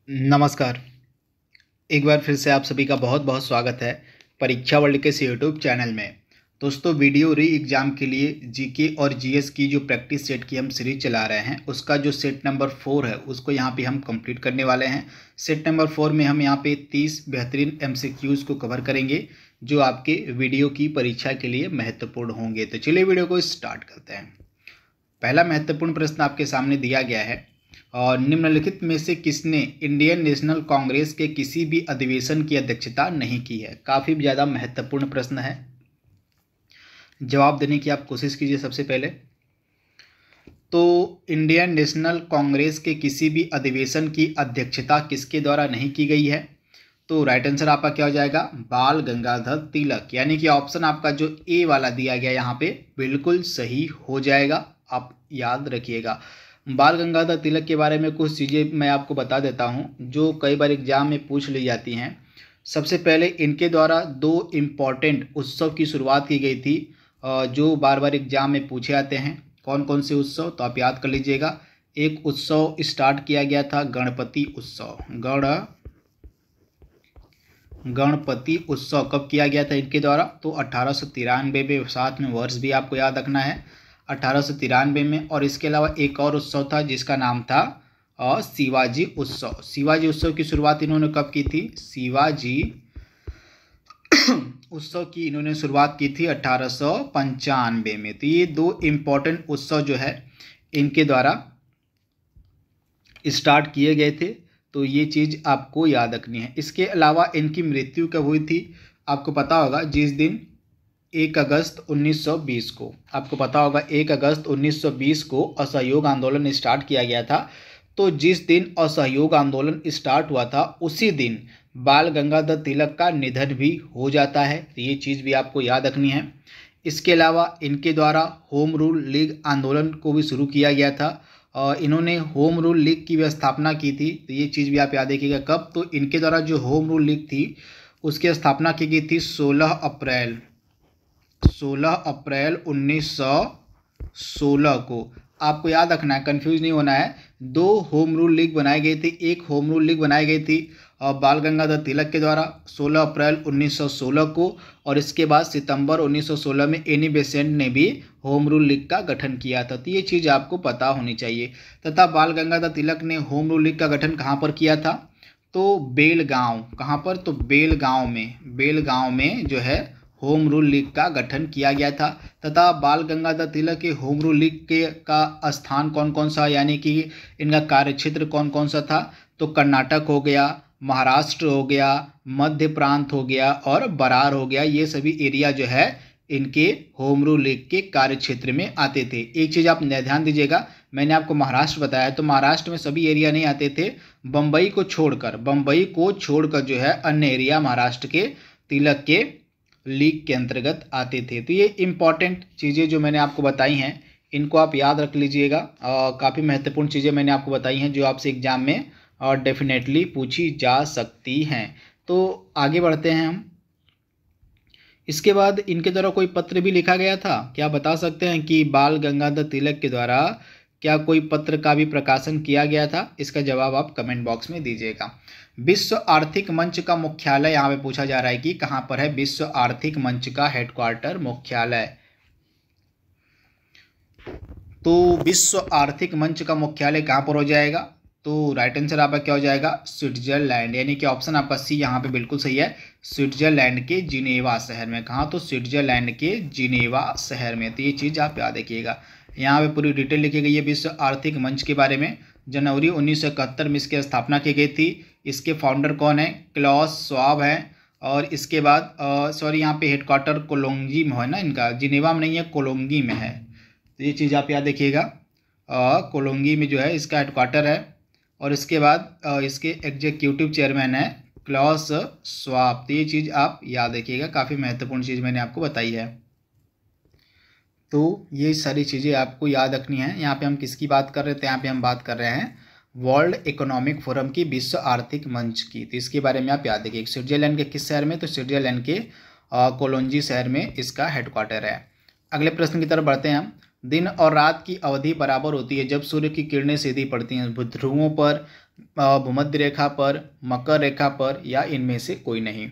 नमस्कार। एक बार फिर से आप सभी का बहुत बहुत स्वागत है परीक्षा वर्ल्ड के इस यूट्यूब चैनल में। दोस्तों, वीडियो री एग्ज़ाम के लिए जीके और जीएस की जो प्रैक्टिस सेट की हम सीरीज चला रहे हैं उसका जो सेट नंबर 4 है उसको यहाँ पे हम कंप्लीट करने वाले हैं। सेट नंबर 4 में हम यहाँ पे 30 बेहतरीन एमसीक्यूज़ को कवर करेंगे जो आपके वीडियो की परीक्षा के लिए महत्वपूर्ण होंगे। तो चलिए वीडियो को स्टार्ट करते हैं। पहला महत्वपूर्ण प्रश्न आपके सामने दिया गया है और निम्नलिखित में से किसने इंडियन नेशनल कांग्रेस के किसी भी अधिवेशन की अध्यक्षता नहीं की है। काफ़ी ज़्यादा महत्वपूर्ण प्रश्न है, जवाब देने की आप कोशिश कीजिए। सबसे पहले तो इंडियन नेशनल कांग्रेस के किसी भी अधिवेशन की अध्यक्षता किसके द्वारा नहीं की गई है। तो राइट आंसर आपका क्या हो जाएगा, बाल गंगाधर तिलक। यानी कि ऑप्शन आपका जो ए वाला दिया गया यहाँ पे बिल्कुल सही हो जाएगा। आप याद रखिएगा। बाल गंगाधर तिलक के बारे में कुछ चीज़ें मैं आपको बता देता हूँ जो कई बार एग्जाम में पूछ ली जाती हैं। सबसे पहले इनके द्वारा दो इम्पॉर्टेंट उत्सव की शुरुआत की गई थी जो बार बार एग्जाम में पूछे जाते हैं। कौन कौन से उत्सव, तो आप याद कर लीजिएगा। एक उत्सव स्टार्ट किया गया था गणपति उत्सव। गणपति उत्सव कब किया गया था इनके द्वारा, तो 1893 में। साथ में वर्ष भी आपको याद रखना है, 1893 में। और इसके अलावा एक और उत्सव था जिसका नाम था शिवाजी उत्सव। शिवाजी उत्सव की शुरुआत इन्होंने कब की थी, शिवाजी उत्सव की इन्होंने शुरुआत की थी 1895 में। तो ये दो इम्पोर्टेंट उत्सव जो है इनके द्वारा स्टार्ट किए गए थे। तो ये चीज़ आपको याद रखनी है। इसके अलावा इनकी मृत्यु कब हुई थी, आपको पता होगा, जिस दिन 1 अगस्त 1920 को, आपको पता होगा 1 अगस्त 1920 को असहयोग आंदोलन स्टार्ट किया गया था। तो जिस दिन असहयोग आंदोलन स्टार्ट हुआ था उसी दिन बाल गंगाधर तिलक का निधन भी हो जाता है। तो ये चीज़ भी आपको याद रखनी है। इसके अलावा इनके द्वारा होम रूल लीग आंदोलन को भी शुरू किया गया था और इन्होंने होम रूल लीग की भी स्थापना की थी। तो ये चीज़ भी आप याद रखिएगा। कब, तो इनके द्वारा जो होम रूल लीग थी उसकी स्थापना की गई थी 16 अप्रैल 1916 को। आपको याद रखना है, कंफ्यूज नहीं होना है। दो होम रूल लीग बनाई गई थी। एक होम रूल लीग बनाई गई थी और बाल गंगाधर तिलक के द्वारा 16 अप्रैल 1916 को, और इसके बाद सितंबर 1916 में एनी बेसेंट ने भी होम रूल लीग का गठन किया था। तो ये चीज़ आपको पता होनी चाहिए। तथा बाल गंगाधर तिलक ने होम रूल लीग का गठन कहाँ पर किया था, तो बेलगांव। कहाँ पर, तो बेलगांव में जो है होम रूल लीग का गठन किया गया था। तथा बाल गंगाधर तिलक के होम रूल लीग के का स्थान कौन कौन सा, यानी कि इनका कार्यक्षेत्र कौन कौन सा था, तो कर्नाटक हो गया, महाराष्ट्र हो गया, मध्य प्रांत हो गया और बरार हो गया। ये सभी एरिया जो है इनके होम रूल लीग के कार्यक्षेत्र में आते थे। एक चीज़ आप ध्यान दीजिएगा, मैंने आपको महाराष्ट्र बताया तो महाराष्ट्र में सभी एरिया नहीं आते थे। बम्बई को छोड़कर जो है अन्य एरिया महाराष्ट्र के तिलक के लीग के अंतर्गत आते थे। तो ये इम्पॉर्टेंट चीज़ें जो मैंने आपको बताई हैं इनको आप याद रख लीजिएगा। काफ़ी महत्वपूर्ण चीज़ें मैंने आपको बताई हैं जो आपसे एग्जाम में डेफिनेटली पूछी जा सकती हैं। तो आगे बढ़ते हैं हम। इसके बाद इनके द्वारा कोई पत्र भी लिखा गया था, क्या बता सकते हैं कि बाल गंगाधर तिलक के द्वारा क्या कोई पत्र का भी प्रकाशन किया गया था। इसका जवाब आप कमेंट बॉक्स में दीजिएगा। विश्व आर्थिक मंच का मुख्यालय यहाँ पे पूछा जा रहा है कि कहाँ पर है विश्व आर्थिक मंच का हेडक्वार्टर मुख्यालय। तो विश्व आर्थिक मंच का मुख्यालय कहाँ पर हो जाएगा, तो राइट आंसर आपका क्या हो जाएगा, स्विट्जरलैंड। यानी कि ऑप्शन आपका सी यहाँ पे बिल्कुल सही है, स्विट्जरलैंड के जिनेवा शहर में। कहाँ, तो स्विट्जरलैंड के जिनेवा शहर में। तो ये चीज़ आप याद रखिएगा। यहाँ पे पूरी डिटेल लिखी गई है विश्व आर्थिक मंच के बारे में। जनवरी 1971 में इसकी स्थापना की गई थी। इसके फाउंडर कौन है, क्लॉस स्वाब हैं। और इसके बाद यहाँ पे हेडक्वार्टर कोलोंगी में है ना इनका, जिनेवा में नहीं है, कोलोंगी में है। तो ये चीज़ आप याद रखिएगा, कोलोंगी में जो है इसका हेडक्वार्टर है। और इसके बाद इसके एग्जीक्यूटिव चेयरमैन है क्लॉस स्वाब। तो ये चीज़ आप याद रखिएगा, काफ़ी महत्वपूर्ण चीज़ मैंने आपको बताई है। तो ये सारी चीज़ें आपको याद रखनी है। यहाँ पे हम किसकी बात कर रहे थे, यहाँ पे हम बात कर रहे हैं वर्ल्ड इकोनॉमिक फोरम की, विश्व आर्थिक मंच की। तो इसके बारे में आप याद रखिए। स्विट्जरलैंड के किस शहर में, तो स्विट्जरलैंड के कोलोंजी शहर में इसका हेडक्वार्टर है। अगले प्रश्न की तरफ बढ़ते हैं हम। दिन और रात की अवधि बराबर होती है जब सूर्य की किरणें सीधी पड़ती हैं ध्रुवों पर भूमध्य रेखा पर, मकर रेखा पर, या इनमें से कोई नहीं।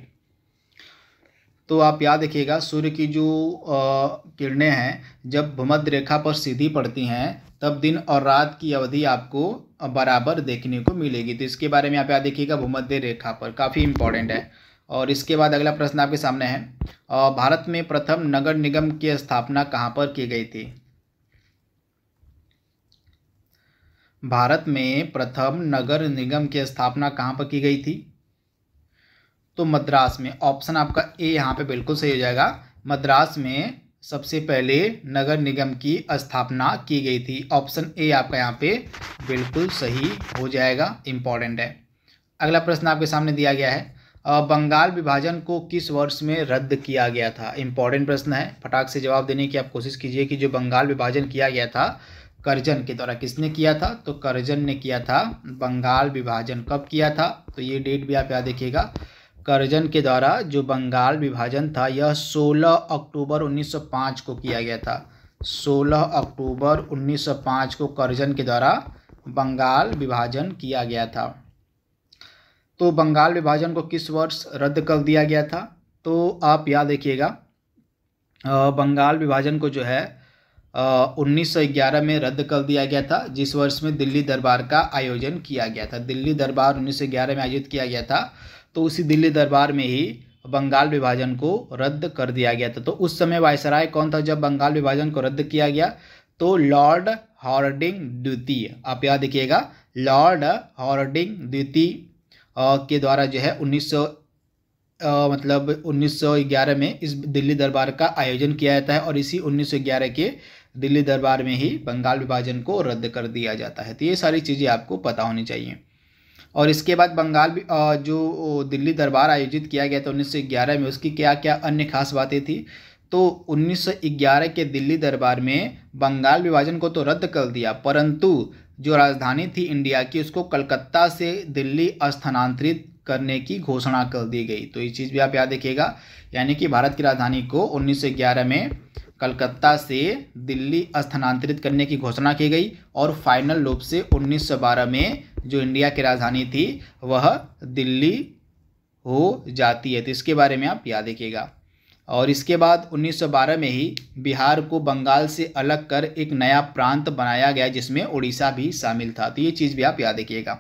तो आप याद रखिएगा, सूर्य की जो किरणें हैं जब भूमध्य रेखा पर सीधी पड़ती हैं तब दिन और रात की अवधि आपको बराबर देखने को मिलेगी। तो इसके बारे में आप याद रखिएगा, भूमध्य रेखा पर, काफ़ी इंपॉर्टेंट है। और इसके बाद अगला प्रश्न आपके सामने है, भारत में प्रथम नगर निगम की स्थापना कहाँ पर की गई थी? भारत में प्रथम नगर निगम की स्थापना कहाँ पर की गई थी? तो मद्रास में। ऑप्शन आपका ए यहाँ पे बिल्कुल सही हो जाएगा। मद्रास में सबसे पहले नगर निगम की स्थापना की गई थी। ऑप्शन ए आपका यहाँ पे बिल्कुल सही हो जाएगा, इंपॉर्टेंट है। अगला प्रश्न आपके सामने दिया गया है, बंगाल विभाजन को किस वर्ष में रद्द किया गया था? इंपॉर्टेंट प्रश्न है, फटाक से जवाब देने की आप कोशिश कीजिए कि जो बंगाल विभाजन किया गया था कर्जन के द्वारा, किसने किया था? तो कर्जन ने किया था। बंगाल विभाजन कब किया था? तो ये डेट भी आप याद रखिएगा। कर्जन के द्वारा जो बंगाल विभाजन था यह 16 अक्टूबर 1905 को किया गया था। 16 अक्टूबर 1905 को कर्जन के द्वारा बंगाल विभाजन किया गया था। तो बंगाल विभाजन को किस वर्ष रद्द कर दिया गया था? तो आप याद रखिएगा, बंगाल विभाजन को जो है 1911 में रद्द कर दिया गया था, जिस वर्ष में दिल्ली दरबार का आयोजन किया गया था। दिल्ली दरबार 1911 में आयोजित किया गया था, तो उसी दिल्ली दरबार में ही बंगाल विभाजन को रद्द कर दिया गया था। तो उस समय वायसराय कौन था जब बंगाल विभाजन को रद्द किया गया? तो लॉर्ड हॉर्डिंग द्वितीय। आप याद रखिएगा, लॉर्ड हॉर्डिंग द्वितीय के द्वारा जो है 1911 में इस दिल्ली दरबार का आयोजन किया जाता है, और इसी 1911 के दिल्ली दरबार में ही बंगाल विभाजन को रद्द कर दिया जाता है। तो ये सारी चीज़ें आपको पता होनी चाहिए। और इसके बाद बंगाल जो दिल्ली दरबार आयोजित किया गया था 1911 में, उसकी क्या क्या अन्य खास बातें थी? तो 1911 के दिल्ली दरबार में बंगाल विभाजन को तो रद्द कर दिया, परंतु जो राजधानी थी इंडिया की उसको कलकत्ता से दिल्ली स्थानांतरित करने की घोषणा कर दी गई। तो ये चीज़ भी आप याद रखिएगा, यानी कि भारत की राजधानी को 1911 में कलकत्ता से दिल्ली स्थानांतरित करने की घोषणा की गई, और फाइनल रूप से 1912 में जो इंडिया की राजधानी थी वह दिल्ली हो जाती है। तो इसके बारे में आप याद रखिएगा। और इसके बाद 1912 में ही बिहार को बंगाल से अलग कर एक नया प्रांत बनाया गया, जिसमें उड़ीसा भी शामिल था। तो ये चीज़ भी आप याद रखिएगा।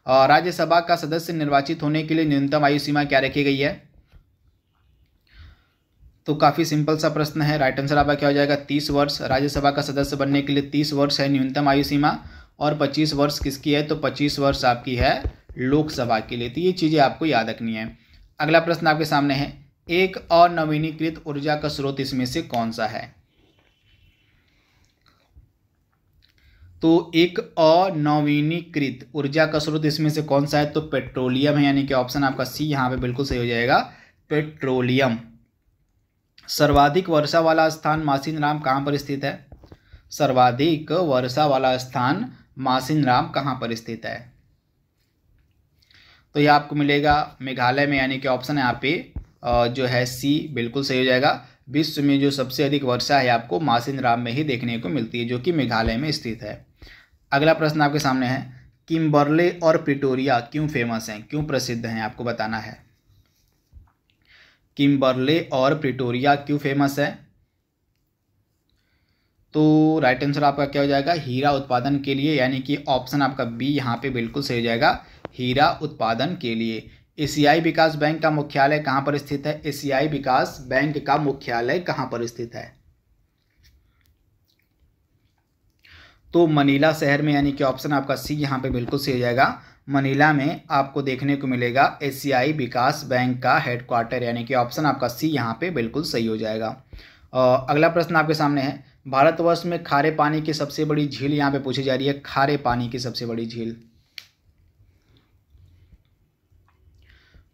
राज्यसभा का सदस्य निर्वाचित होने के लिए न्यूनतम आयु सीमा क्या रखी गई है? तो काफ़ी सिंपल सा प्रश्न है। राइट आंसर आपका क्या हो जाएगा? 30 वर्ष। राज्यसभा का सदस्य बनने के लिए 30 वर्ष है न्यूनतम आयु सीमा, और 25 वर्ष किसकी है? तो 25 वर्ष आपकी है लोकसभा के लिए। तो ये चीज़ें आपको याद रखनी है। अगला प्रश्न आपके सामने है, एक अनवीनीकृत ऊर्जा का स्रोत इसमें से कौन सा है? तो एक अनवीनीकृत ऊर्जा का स्रोत इसमें से कौन सा है? तो पेट्रोलियम है, यानी कि ऑप्शन आपका सी यहाँ पे बिल्कुल सही हो जाएगा, पेट्रोलियम। सर्वाधिक वर्षा वाला स्थान मासिनराम कहाँ पर स्थित है? सर्वाधिक वर्षा वाला स्थान मासिनराम कहाँ पर स्थित है? तो यह आपको मिलेगा मेघालय में, यानी कि ऑप्शन यहाँ पे जो है सी बिल्कुल सही हो जाएगा। विश्व में जो सबसे अधिक वर्षा है आपको मासिनराम में ही देखने को मिलती है, जो कि मेघालय में स्थित है। अगला प्रश्न आपके सामने है, किम्बर्ले और प्रिटोरिया क्यों फेमस हैं, क्यों प्रसिद्ध हैं? आपको बताना है। किम्बर्ले और प्रिटोरिया क्यों फेमस है? तो राइट आंसर आपका क्या हो जाएगा? हीरा उत्पादन के लिए, यानी कि ऑप्शन आपका बी यहाँ पे बिल्कुल सही हो जाएगा, हीरा उत्पादन के लिए। एशियाई विकास बैंक का मुख्यालय कहाँ पर स्थित है? एशियाई विकास बैंक का मुख्यालय कहाँ पर स्थित है? तो मनीला शहर में, यानी कि ऑप्शन आपका सी यहाँ पे बिल्कुल सही हो जाएगा। मनीला में आपको देखने को मिलेगा एशियाई विकास बैंक का हेडक्वार्टर, यानी कि ऑप्शन आपका सी यहाँ पे बिल्कुल सही हो जाएगा। अगला प्रश्न आपके सामने है, भारतवर्ष में खारे पानी की सबसे बड़ी झील यहाँ पे पूछी जा रही है, खारे पानी की सबसे बड़ी झील।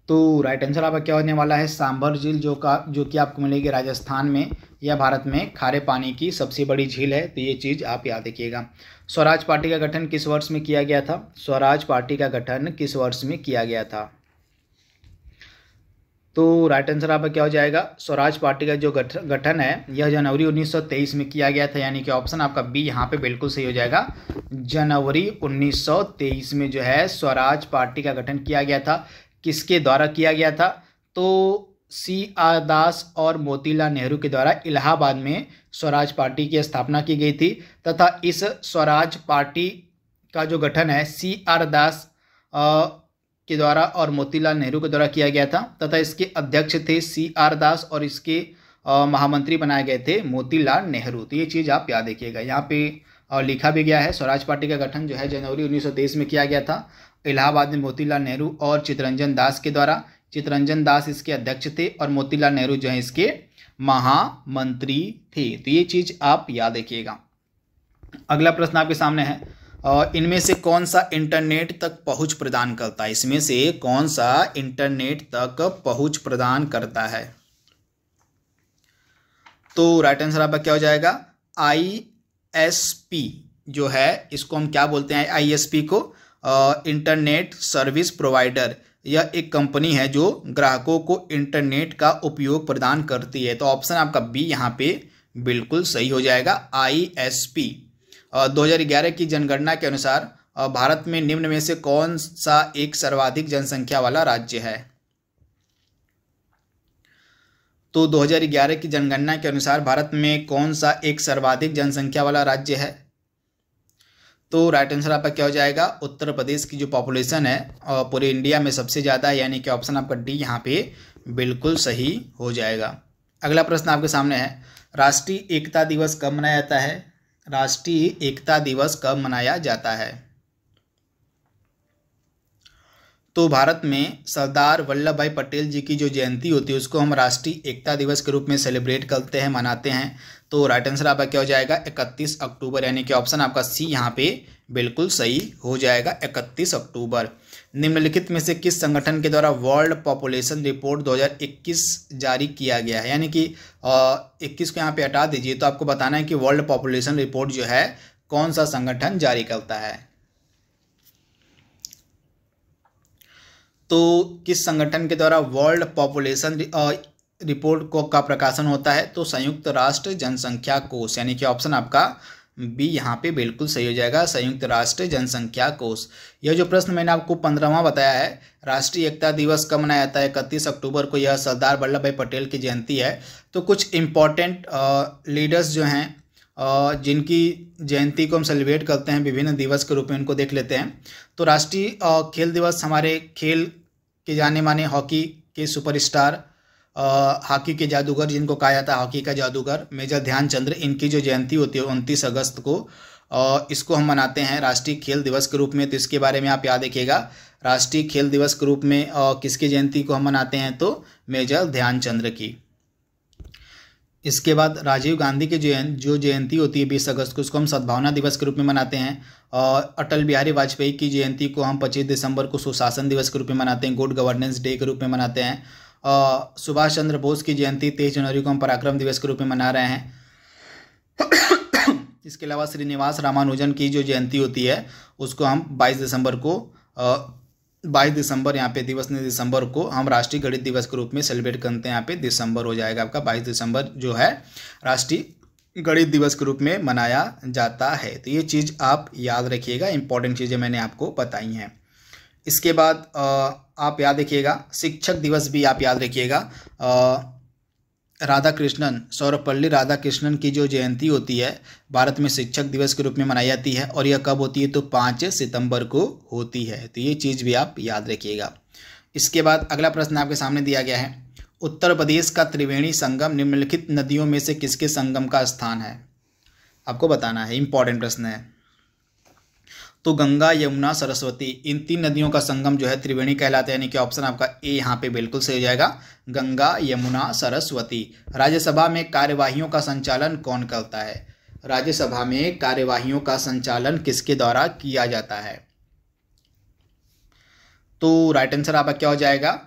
तो राइट आंसर आपका क्या होने वाला है? सांभर झील, जो कि आपको मिलेगी राजस्थान में। यह भारत में खारे पानी की सबसे बड़ी झील है। तो ये चीज़ आप याद रखिएगा। स्वराज पार्टी का गठन किस वर्ष में किया गया था? स्वराज पार्टी का गठन किस वर्ष में किया गया था? तो राइट आंसर आपका क्या हो जाएगा, स्वराज पार्टी का जो गठन है यह जनवरी 1923 में किया गया था, यानी कि ऑप्शन आपका बी यहाँ पे बिल्कुल सही हो जाएगा। जनवरी 1923 में जो है स्वराज पार्टी का गठन किया गया था। किसके द्वारा किया गया था, तो CR दास और मोतीलाल नेहरू के द्वारा इलाहाबाद में स्वराज पार्टी की स्थापना की गई थी, तथा इस स्वराज पार्टी का जो गठन है CR दास के द्वारा और मोतीलाल नेहरू के द्वारा किया गया था, तथा इसके अध्यक्ष थे CR दास और इसके महामंत्री बनाए गए थे मोतीलाल नेहरू। तो ये चीज़ आप याद रखिएगा। यहाँ पे लिखा भी गया है स्वराज पार्टी का गठन जो है जनवरी 1923 में किया गया था इलाहाबाद में मोतीलाल नेहरू और चित्तरंजन दास के द्वारा। चित्तरंजन दास इसके अध्यक्ष थे और मोतीलाल नेहरू जो है इसके महामंत्री थे। तो ये चीज़ आप याद रखिएगा। अगला प्रश्न आपके सामने है, इनमें से कौन सा इंटरनेट तक पहुंच प्रदान करता है, इसमें से कौन सा इंटरनेट तक पहुंच प्रदान करता है। तो राइट आंसर आपका क्या हो जाएगा, ISP जो है इसको हम क्या बोलते हैं, ISP को इंटरनेट सर्विस प्रोवाइडर। यह एक कंपनी है जो ग्राहकों को इंटरनेट का उपयोग प्रदान करती है। तो ऑप्शन आपका बी यहाँ पे बिल्कुल सही हो जाएगा, ISP। 2011 की जनगणना के अनुसार भारत में निम्न में से कौन सा एक सर्वाधिक जनसंख्या वाला राज्य है। तो 2011 की जनगणना के अनुसार भारत में कौन सा एक सर्वाधिक जनसंख्या वाला राज्य है। तो राइट आंसर आपका क्या हो जाएगा, उत्तर प्रदेश की जो पॉपुलेशन है पूरे इंडिया में सबसे ज़्यादा है, यानी कि ऑप्शन आपका डी यहाँ पे बिल्कुल सही हो जाएगा। अगला प्रश्न आपके सामने है, राष्ट्रीय एकता दिवस कब मनाया जाता है। राष्ट्रीय एकता दिवस कब मनाया जाता है। तो भारत में सरदार वल्लभ भाई पटेल जी की जो जयंती होती है उसको हम राष्ट्रीय एकता दिवस के रूप में सेलिब्रेट करते हैं, मनाते हैं। तो राइट आंसर आपका क्या हो जाएगा, 31 अक्टूबर, यानी कि ऑप्शन आपका सी यहाँ पे बिल्कुल सही हो जाएगा, 31 अक्टूबर। निम्नलिखित में से किस संगठन के द्वारा वर्ल्ड पॉपुलेशन रिपोर्ट 2021 जारी किया गया है, यानी कि 21 को यहाँ पे हटा दीजिए, तो आपको बताना है कि वर्ल्ड पॉपुलेशन रिपोर्ट जो है कौन सा संगठन जारी करता है। तो किस संगठन के द्वारा वर्ल्ड पॉपुलेशन रिपोर्ट को का प्रकाशन होता है, तो संयुक्त राष्ट्र जनसंख्या कोष, यानी कि ऑप्शन आपका बी यहाँ पे बिल्कुल सही हो जाएगा, संयुक्त राष्ट्र जनसंख्या कोष। यह जो प्रश्न मैंने आपको 15वां बताया है, राष्ट्रीय एकता दिवस कब मनाया जाता है, 31 अक्टूबर को, यह सरदार वल्लभ भाई पटेल की जयंती है। तो कुछ इम्पॉर्टेंट लीडर्स जो हैं जिनकी जयंती को हम सेलिब्रेट करते हैं विभिन्न दिवस के रूप में, उनको देख लेते हैं। तो राष्ट्रीय खेल दिवस, हमारे खेल के जाने माने हॉकी के सुपरस्टार, हॉकी के जादूगर जिनको कहा जाता है हॉकी का जादूगर, मेजर ध्यानचंद्र, इनकी जो जयंती होती है 29 अगस्त को, इसको हम मनाते हैं राष्ट्रीय खेल दिवस के रूप में। तो इसके बारे में आप याद रखिएगा, राष्ट्रीय खेल दिवस के रूप में किसकी जयंती को हम मनाते हैं, तो मेजर ध्यानचंद्र की। इसके बाद राजीव गांधी की जो जयंती होती है 20 अगस्त को, उसको हम सद्भावना दिवस के रूप में मनाते हैं। और अटल बिहारी वाजपेयी की जयंती को हम 25 दिसंबर को सुशासन दिवस के रूप में मनाते हैं, गुड गवर्नेंस डे के रूप में मनाते हैं। सुभाष चंद्र बोस की जयंती 23 जनवरी को हम पराक्रम दिवस के रूप में मना रहे हैं। इसके अलावा श्रीनिवास रामानुजन की जो जयंती होती है उसको हम 22 दिसंबर यहाँ पे दिवस ने दिसंबर को हम राष्ट्रीय गणित दिवस के रूप में सेलिब्रेट करते हैं। यहाँ पे दिसंबर हो जाएगा आपका, 22 दिसंबर जो है राष्ट्रीय गणित दिवस के रूप में मनाया जाता है। तो ये चीज़ आप याद रखिएगा, इंपॉर्टेंट चीज़ें मैंने आपको बताई हैं। इसके बाद आप याद रखिएगा शिक्षक दिवस भी आप याद रखिएगा। राधाकृष्णन, सर्वपल्ली राधाकृष्णन की जो जयंती होती है भारत में शिक्षक दिवस के रूप में मनाई जाती है, और यह कब होती है, तो 5 सितंबर को होती है। तो ये चीज़ भी आप याद रखिएगा। इसके बाद अगला प्रश्न आपके सामने दिया गया है, उत्तर प्रदेश का त्रिवेणी संगम निम्नलिखित नदियों में से किसके संगम का स्थान है, आपको बताना है, इंपॉर्टेंट प्रश्न है। तो गंगा, यमुना, सरस्वती, इन 3 नदियों का संगम जो है त्रिवेणी कहलाता है, यानी कि ऑप्शन आपका ए यहाँ पे बिल्कुल सही हो जाएगा, गंगा, यमुना, सरस्वती। राज्यसभा में कार्यवाहियों का संचालन कौन करता है। राज्यसभा में कार्यवाहियों का संचालन किसके द्वारा किया जाता है। तो राइट आंसर आपका क्या हो जाएगा,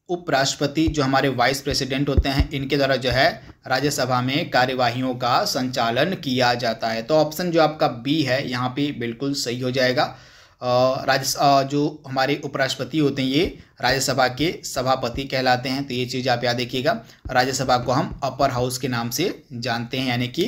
उपराष्ट्रपति जो हमारे वाइस प्रेसिडेंट होते हैं इनके द्वारा जो है राज्यसभा में कार्यवाहियों का संचालन किया जाता है। तो ऑप्शन जो आपका बी है यहाँ पे बिल्कुल सही हो जाएगा। जो हमारे उपराष्ट्रपति होते हैं ये राज्यसभा के सभापति कहलाते हैं। तो ये चीज़ आप याद रखिएगा। राज्यसभा को हम अपर हाउस के नाम से जानते हैं, यानी कि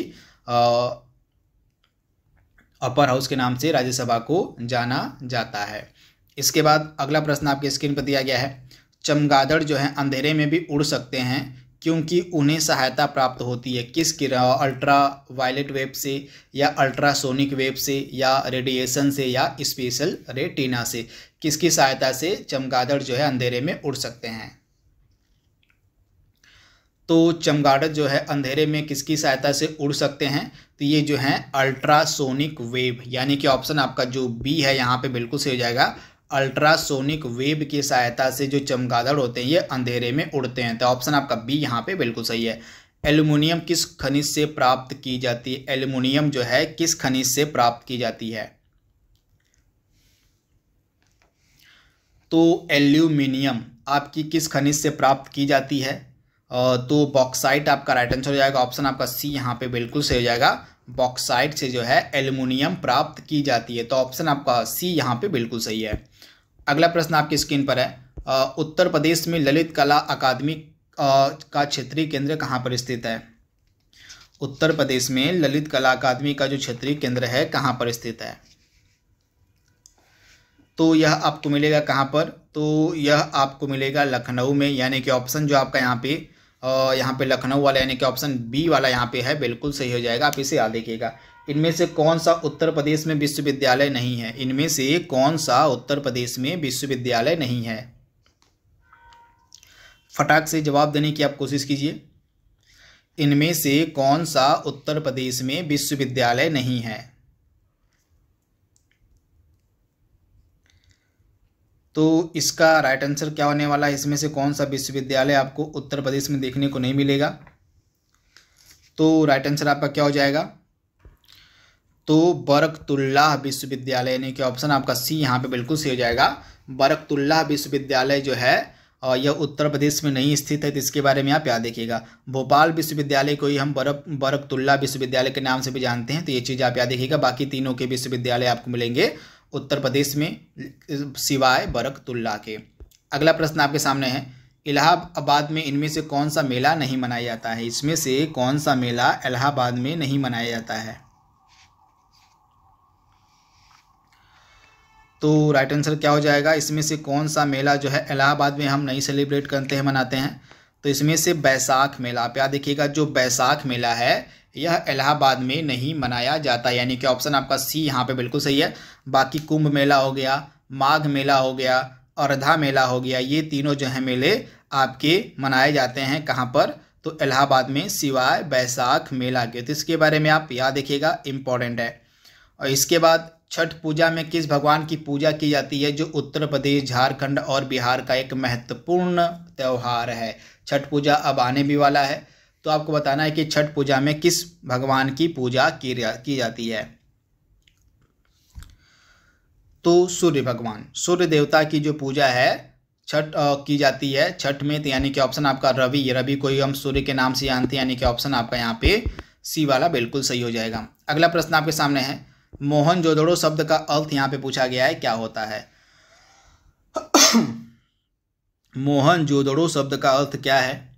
अपर हाउस के नाम से राज्यसभा को जाना जाता है। इसके बाद अगला प्रश्न आपके स्क्रीन पर दिया गया है, चमगादड़ जो है अंधेरे में भी उड़ सकते हैं क्योंकि उन्हें सहायता प्राप्त होती है किस अल्ट्रा वायलेट वेव से, या अल्ट्रासोनिक वेव से, या रेडिएशन से, या स्पेशल रेटिना से। किसकी सहायता से चमगादड़ जो है अंधेरे में उड़ सकते हैं? तो चमगादड़ जो है अंधेरे में किसकी सहायता से उड़ सकते हैं? तो ये जो है अल्ट्रासोनिक वेव, यानी कि ऑप्शन आपका जो बी है यहाँ पे बिल्कुल सही हो जाएगा। अल्ट्रासोनिक वेव की सहायता से जो चमगादड़ होते हैं ये अंधेरे में उड़ते हैं। तो ऑप्शन आपका बी यहाँ पे बिल्कुल सही है। एल्युमिनियम किस खनिज से प्राप्त की जाती है? एल्युमिनियम जो है किस खनिज से प्राप्त की जाती है? तो एल्यूमिनियम आपकी किस खनिज से प्राप्त की जाती है? तो बॉक्साइट आपका राइट आंसर हो जाएगा। ऑप्शन आपका सी यहाँ पे बिल्कुल सही हो जाएगा। बॉक्साइट से जो है एल्युमिनियम प्राप्त की जाती है। तो ऑप्शन आपका सी यहाँ पे बिल्कुल सही है। अगला प्रश्न आपकी स्क्रीन पर है, उत्तर प्रदेश में ललित कला अकादमी का क्षेत्रीय केंद्र कहाँ पर स्थित है? उत्तर प्रदेश में ललित कला अकादमी का जो क्षेत्रीय केंद्र है कहाँ पर स्थित है? तो यह आपको मिलेगा कहाँ पर? तो यह आपको मिलेगा लखनऊ में, यानी कि ऑप्शन जो आपका यहाँ पे लखनऊ वाला यानी कि ऑप्शन बी वाला यहाँ पे है बिल्कुल सही हो जाएगा। आप इसे याद रखिएगा। इनमें से कौन सा उत्तर प्रदेश में विश्वविद्यालय नहीं है? इनमें से कौन सा उत्तर प्रदेश में विश्वविद्यालय नहीं है? फटाक से जवाब देने की आप कोशिश कीजिए। इनमें से कौन सा उत्तर प्रदेश में विश्वविद्यालय नहीं है? तो इसका राइट आंसर क्या होने वाला है? इसमें से कौन सा विश्वविद्यालय आपको उत्तर प्रदेश में देखने को नहीं मिलेगा? तो राइट आंसर आपका क्या हो जाएगा? तो बरकतुल्लाह विश्वविद्यालय, यानी कि ऑप्शन आपका सी यहाँ पे बिल्कुल सही हो जाएगा। बरकतुल्लाह विश्वविद्यालय जो है यह उत्तर प्रदेश में नहीं स्थित है। तो इसके बारे में आप याद रखिएगा। भोपाल विश्वविद्यालय को ही हम बरकतुल्लाह विश्वविद्यालय के नाम से भी जानते हैं। तो ये चीज़ आप याद रखिएगा। बाकी तीनों के विश्वविद्यालय आपको मिलेंगे उत्तर प्रदेश में सिवाय बरकतुल्लाह के। अगला प्रश्न आपके सामने है, इलाहाबाद में इनमें से कौन सा मेला नहीं मनाया जाता है? इसमें से कौन सा मेला इलाहाबाद में नहीं मनाया जाता है? तो राइट आंसर क्या हो जाएगा? इसमें से कौन सा मेला जो है इलाहाबाद में हम नहीं सेलिब्रेट करते हैं, मनाते हैं? तो इसमें से बैसाख मेला। आप याद रखिएगा, जो बैसाख मेला है यह इलाहाबाद में नहीं मनाया जाता, यानी कि ऑप्शन आपका सी यहाँ पे बिल्कुल सही है। बाकी कुंभ मेला हो गया, माघ मेला हो गया, अर्धा मेला हो गया, ये तीनों जो है मेले आपके मनाए जाते हैं कहाँ पर? तो इलाहाबाद में, सिवाय बैसाख मेला के। तो इसके बारे में आप याद रखिएगा, इम्पॉर्टेंट है। और इसके बाद छठ पूजा में किस भगवान की पूजा की जाती है, जो उत्तर प्रदेश, झारखंड और बिहार का एक महत्वपूर्ण त्यौहार है? छठ पूजा अब आने भी वाला है, तो आपको बताना है कि छठ पूजा में किस भगवान की पूजा की जाती है? तो सूर्य भगवान, सूर्य देवता की जो पूजा है छठ की जाती है छठ में। तो यानी कि ऑप्शन आपका रवि को ही हम सूर्य के नाम से जानते हैं, यानी कि ऑप्शन आपका यहाँ पे सी वाला बिल्कुल सही हो जाएगा। अगला प्रश्न आपके सामने है, मोहनजोदड़ो शब्द का अर्थ यहाँ पे पूछा गया है, क्या होता है? मोहनजोदड़ो शब्द का अर्थ क्या है?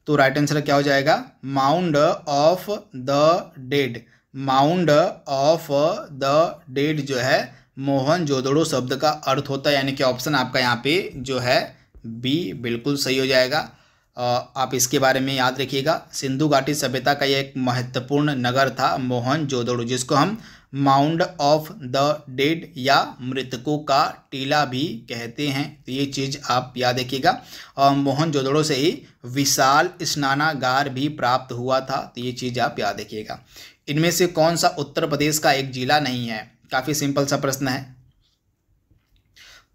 तो राइट आंसर क्या हो जाएगा? Mound of the dead. Mound of the dead जो है मोहनजोदड़ो शब्द का अर्थ होता है, यानी कि ऑप्शन आपका यहाँ पे जो है बी बिल्कुल सही हो जाएगा। आप इसके बारे में याद रखिएगा। सिंधु घाटी सभ्यता का यह एक महत्वपूर्ण नगर था मोहनजोदड़ो, जिसको हम माउंड ऑफ द डेड या मृतकों का टीला भी कहते हैं। तो ये चीज़ आप याद रखिएगा। और मोहनजोदड़ो से ही विशाल स्नानागार भी प्राप्त हुआ था। तो ये चीज़ आप याद रखिएगा। इनमें से कौन सा उत्तर प्रदेश का एक जिला नहीं है? काफ़ी सिंपल सा प्रश्न है।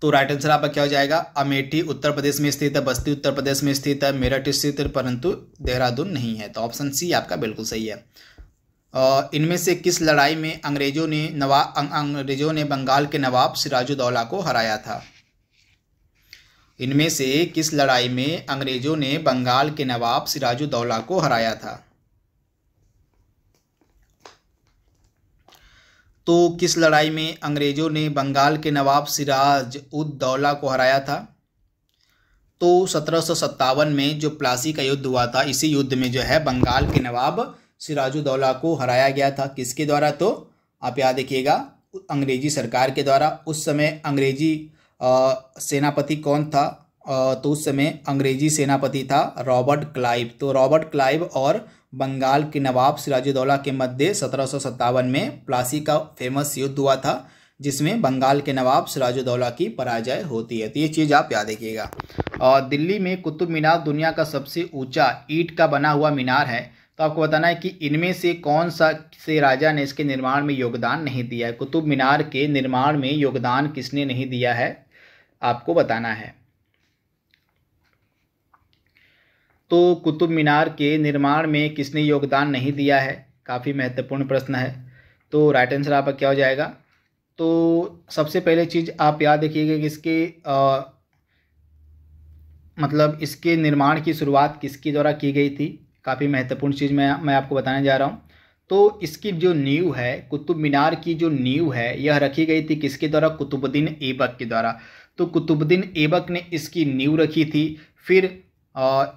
तो राइट आंसर आपका क्या हो जाएगा? अमेठी उत्तर प्रदेश में स्थित है, बस्ती उत्तर प्रदेश में स्थित है, मेरठ स्थित है, परंतु देहरादून नहीं है। तो ऑप्शन सी आपका बिल्कुल सही है। इनमें से किस लड़ाई में अंग्रेजों ने बंगाल के नवाब सिराजुद्दौला को हराया था? इनमें से किस लड़ाई में अंग्रेजों ने बंगाल के नवाब सिराजुद्दौला को हराया था? तो किस लड़ाई में अंग्रेजों ने बंगाल के नवाब सिराज उद दौला को हराया था? तो 1757 में जो प्लासी का युद्ध हुआ था, इसी युद्ध में जो है बंगाल के नवाब सिराजुद्दौला को हराया गया था। किसके द्वारा? तो आप याद रखिएगा, अंग्रेजी सरकार के द्वारा। उस समय अंग्रेजी सेनापति कौन था? तो उस समय अंग्रेजी सेनापति था रॉबर्ट क्लाइव। तो रॉबर्ट क्लाइव और बंगाल के नवाब सिराजुद्दौला के मध्य 1757 में प्लासी का फेमस युद्ध हुआ था, जिसमें बंगाल के नवाब सिराजुद्दौला की पराजय होती है। तो ये चीज़ आप याद रखिएगा। और दिल्ली में कुतुब मीनार दुनिया का सबसे ऊंचा ईंट का बना हुआ मीनार है। तो आपको बताना है कि इनमें से कौन सा से राजा ने इसके निर्माण में योगदान नहीं दिया है। कुतुब मीनार के निर्माण में योगदान किसने नहीं दिया है, आपको बताना है। तो कुतुब मीनार के निर्माण में किसने योगदान नहीं दिया है? काफ़ी महत्वपूर्ण प्रश्न है। तो राइट आंसर आपका क्या हो जाएगा? तो सबसे पहले चीज़ आप याद रखिएगा कि इसके मतलब इसके निर्माण की शुरुआत किसके द्वारा की गई थी। काफ़ी महत्वपूर्ण चीज़ मैं आपको बताने जा रहा हूँ। तो इसकी जो नींव है, कुतुब मीनार की जो नींव है, यह रखी गई थी किसके द्वारा? कुतुबुद्दीन ऐबक के द्वारा। तो कुतुबुद्दीन ऐबक ने इसकी नींव रखी थी। फिर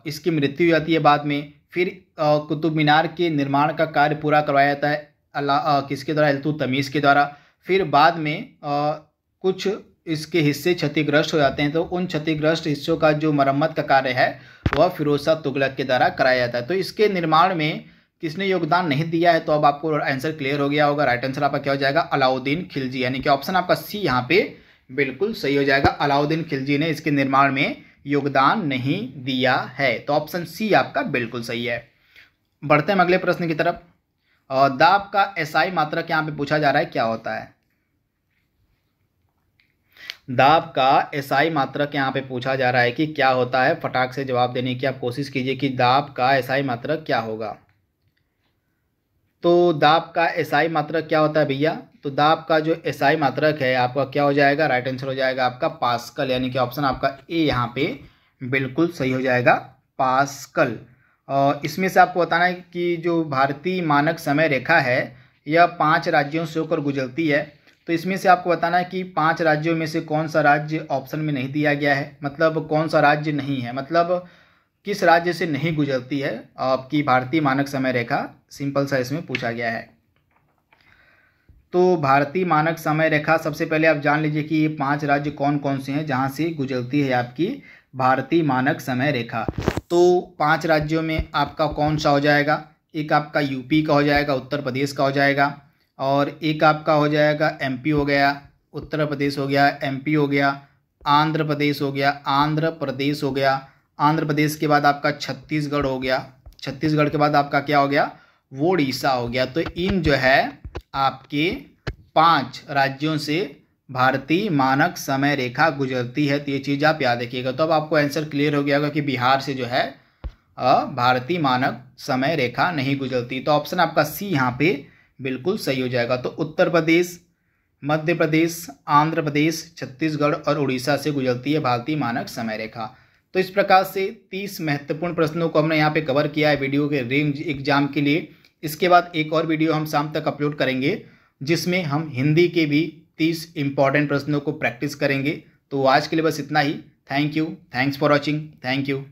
इसकी मृत्यु हो जाती है बाद में। फिर कुतुब मीनार के निर्माण का कार्य पूरा करवाया जाता है किसके द्वारा? इल्तुतमिश के द्वारा। फिर बाद में कुछ इसके हिस्से क्षतिग्रस्त हो जाते हैं, तो उन क्षतिग्रस्त हिस्सों का जो मरम्मत का कार्य है वह फिरोज शाह तुगलक के द्वारा कराया जाता है। तो इसके निर्माण में किसने योगदान नहीं दिया है? तो अब आपको आंसर क्लियर हो गया होगा। राइट आंसर आपका क्या हो जाएगा? अलाउद्दीन खिलजी, यानी कि ऑप्शन आपका सी यहाँ पे बिल्कुल सही हो जाएगा। अलाउद्दीन खिलजी ने इसके निर्माण में योगदान नहीं दिया है। तो ऑप्शन सी आपका बिल्कुल सही है। बढ़ते हैं अगले प्रश्न की तरफ। दाब का एसआई मात्रक यहाँ पे पूछा जा रहा है, क्या होता है? दाब का एसआई मात्रक यहाँ पे पूछा जा रहा है कि क्या होता है। फटाक से जवाब देने की आप कोशिश कीजिए कि दाब का एसआई मात्रक क्या होगा। तो दाब का एसआई मात्रक क्या होता है भैया? तो दाब का जो एसआई मात्रक है आपका क्या हो जाएगा? राइट आंसर हो जाएगा आपका पास्कल, यानी कि ऑप्शन आपका ए यहाँ पे बिल्कुल सही हो जाएगा, पास्कल। इसमें से आपको बताना है कि जो भारतीय मानक समय रेखा है यह 5 राज्यों से होकर गुजरती है। तो इसमें से आपको बताना है कि 5 राज्यों में से कौन सा राज्य ऑप्शन में नहीं दिया गया है, मतलब कौन सा राज्य नहीं है, मतलब किस राज्य से नहीं गुजरती है आपकी भारतीय मानक समय रेखा। सिंपल सा इसमें पूछा गया है। तो भारतीय मानक समय रेखा सबसे पहले आप जान लीजिए कि ये 5 राज्य कौन कौन से हैं जहाँ से गुजरती है आपकी भारतीय मानक समय रेखा। तो 5 राज्यों में आपका कौन सा हो जाएगा? एक आपका यूपी का हो जाएगा, उत्तर प्रदेश का हो जाएगा, और एक आपका हो जाएगा एमपी हो गया, उत्तर प्रदेश हो गया, एमपी हो गया, आंध्र प्रदेश हो गया, आंध्र प्रदेश हो गया, आंध्र प्रदेश के बाद आपका छत्तीसगढ़ हो गया, छत्तीसगढ़ के बाद आपका क्या हो गया? वो उड़ीसा हो गया। तो इन जो है आपके 5 राज्यों से भारतीय मानक समय रेखा गुजरती है। तो ये चीज़ आप याद रखिएगा। तो अब आपको आंसर क्लियर हो गया होगा कि बिहार से जो है भारतीय मानक समय रेखा नहीं गुजरती। तो ऑप्शन आपका सी यहाँ पे बिल्कुल सही हो जाएगा। तो उत्तर प्रदेश, मध्य प्रदेश, आंध्र प्रदेश, छत्तीसगढ़ और उड़ीसा से गुजरती है भारतीय मानक समय रेखा। तो इस प्रकार से 30 महत्वपूर्ण प्रश्नों को हमने यहाँ पे कवर किया है वीडियो के रेंज एग्जाम के लिए। इसके बाद एक और वीडियो हम शाम तक अपलोड करेंगे जिसमें हम हिंदी के भी 30 इंपॉर्टेंट प्रश्नों को प्रैक्टिस करेंगे। तो आज के लिए बस इतना ही। Thank you, thanks for watching, thank you.